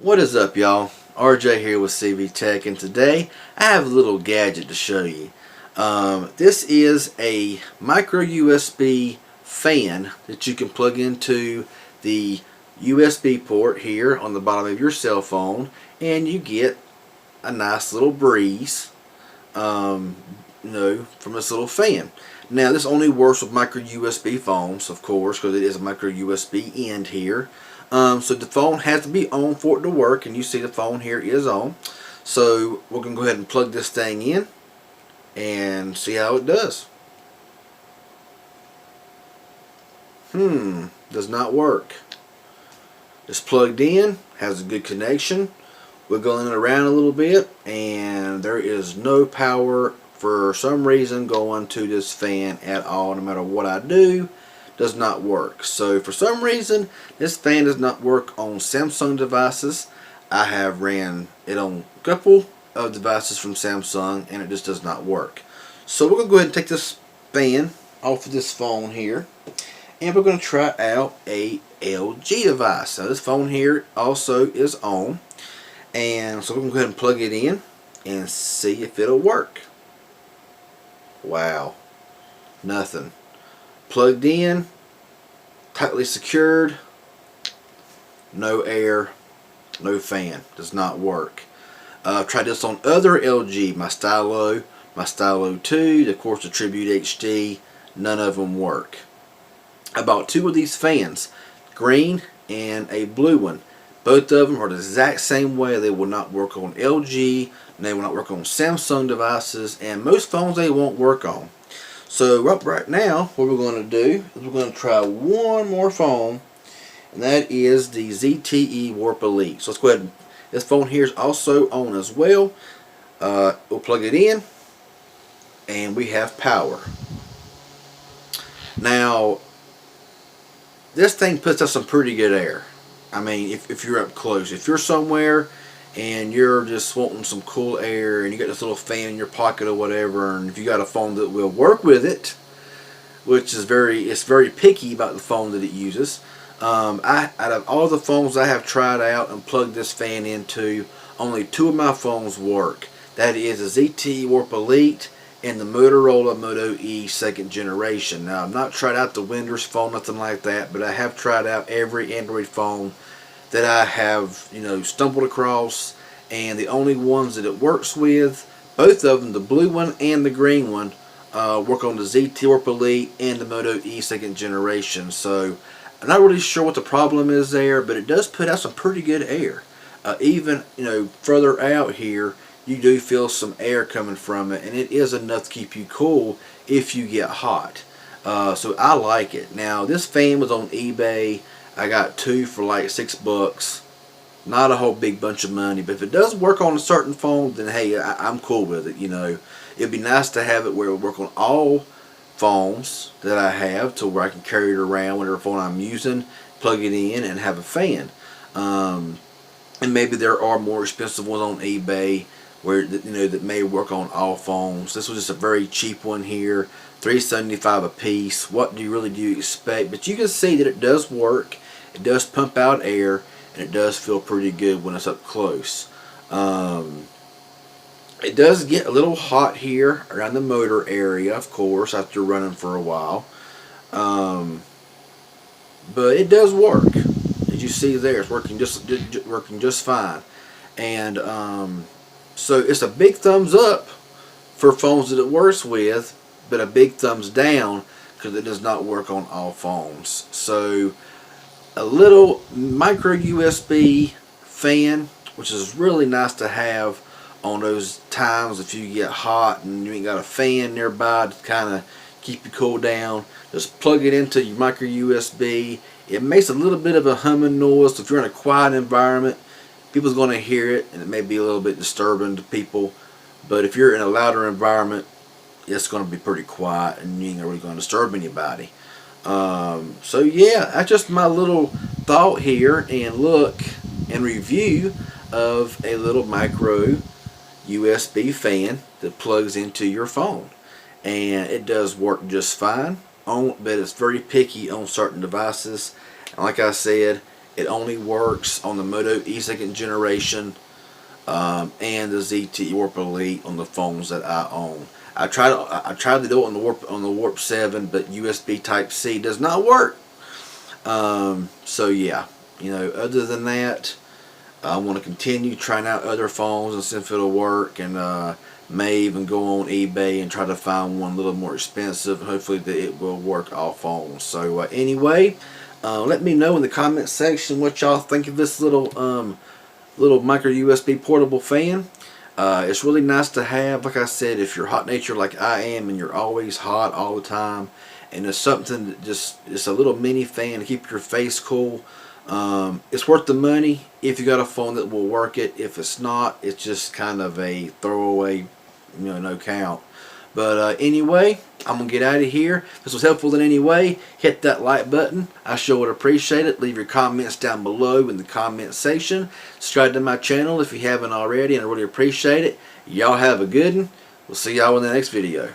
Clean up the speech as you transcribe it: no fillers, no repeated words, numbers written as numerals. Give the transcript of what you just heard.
What is up, y'all? RJ here with CV Tech, and today I have a little gadget to show you. This is a micro USB fan that you can plug into the USB port here on the bottom of your cell phone, and you get a nice little breeze, from this little fan. Now, this only works with micro USB phones, of course, because it is a micro USB end here. So the phone has to be on for it to work, and you see the phone here is on. So we're going to go ahead and plug this thing in and see how it does. Does not work. It's plugged in, has a good connection. Wiggling it around a little bit, and there is no power for some reason going to this fan at all. No matter what I do, does not work. So for some reason this fan does not work on Samsung devices. I have ran it on a couple of devices from Samsung, and it just does not work. So we're going to go ahead and take this fan off of this phone here, and we're going to try out a LG device. Now this phone here also is on, and so we're going to go ahead and plug it in and see if it'll work. Wow, nothing. Plugged in, tightly secured, no air, no fan, does not work. I've tried this on other LG, my Stylo 2, of course the Tribute HD, none of them work. I bought two of these fans, green and a blue one. Both of them are the exact same way. They will not work on LG, and they will not work on Samsung devices, and most phones they won't work on. So right now, what we're going to do is we're going to try one more phone, and that is the ZTE Warp Elite. So let's go ahead and, this phone here is also on as well. We'll plug it in, and we have power. Now, this thing puts out some pretty good air. I mean, if you're up close, if you're somewhere and you're just wanting some cool air, and you got this little fan in your pocket or whatever, and if you got a phone that will work with it, which is it's very picky about the phone that it uses. Out of all the phones I have tried out and plugged this fan into, only two of my phones work. That is the ZTE Warp Elite and the Motorola Moto E 2nd generation. Now, I've not tried out the Windows phone, nothing like that, but I have tried out every Android phone that I have, stumbled across, and the only ones that it works with, both of them, the blue one and the green one, work on the ZTE Warp Elite and the Moto E 2nd generation. So I'm not really sure what the problem is there, but it does put out some pretty good air. Even further out here, you do feel some air coming from it, and it is enough to keep you cool if you get hot. So I like it. Now, this fan was on eBay. I got two for like $6. Not a whole big bunch of money, but if it does work on a certain phone, then hey, I'm cool with it. It'd be nice to have it where it would work on all phones that I have, to where I can carry it around whatever phone I'm using, plug it in, and have a fan. And maybe there are more expensive ones on eBay where that may work on all phones. This was just a very cheap one here, $3.75 a piece. What do you expect? But you can see that it does work. It does pump out air, and it does feel pretty good when it's up close. It does get a little hot here around the motor area, of course, after running for a while. But it does work. As you see there, it's working just fine. And so it's a big thumbs up for phones that it works with, but a big thumbs down because it does not work on all phones. So a little micro USB fan, which is really nice to have on those times if you get hot and you ain't got a fan nearby to kind of keep you cool down. Just plug it into your micro USB. It makes a little bit of a humming noise, so if you're in a quiet environment, people's going to hear it, and it may be a little bit disturbing to people. But if you're in a louder environment, it's going to be pretty quiet, and you ain't really going to disturb anybody. So yeah, that's just my little thought here and look and review of a little micro USB fan that plugs into your phone, and it does work just fine but it's very picky on certain devices. And like I said, It only works on the Moto E second generation and the ZT Warp Elite on the phones that I own. I tried to do it on the Warp 7, but USB Type C does not work. So yeah, other than that, I want to continue trying out other phones and see if it'll work, and may even go on eBay and try to find one a little more expensive, and hopefully that it will work all phones. So anyway, let me know in the comment section what y'all think of this little micro USB portable fan. It's really nice to have. Like I said, if you're hot natured like I am and you're always hot all the time, and it's something that it's a little mini fan to keep your face cool, it's worth the money if you got a phone that will work it. If it's not, it's just kind of a throwaway, no count. But anyway, I'm going to get out of here. If this was helpful in any way, hit that like button. I sure would appreciate it. Leave your comments down below in the comment section. Subscribe to my channel if you haven't already, and I really appreciate it. Y'all have a good one. We'll see y'all in the next video.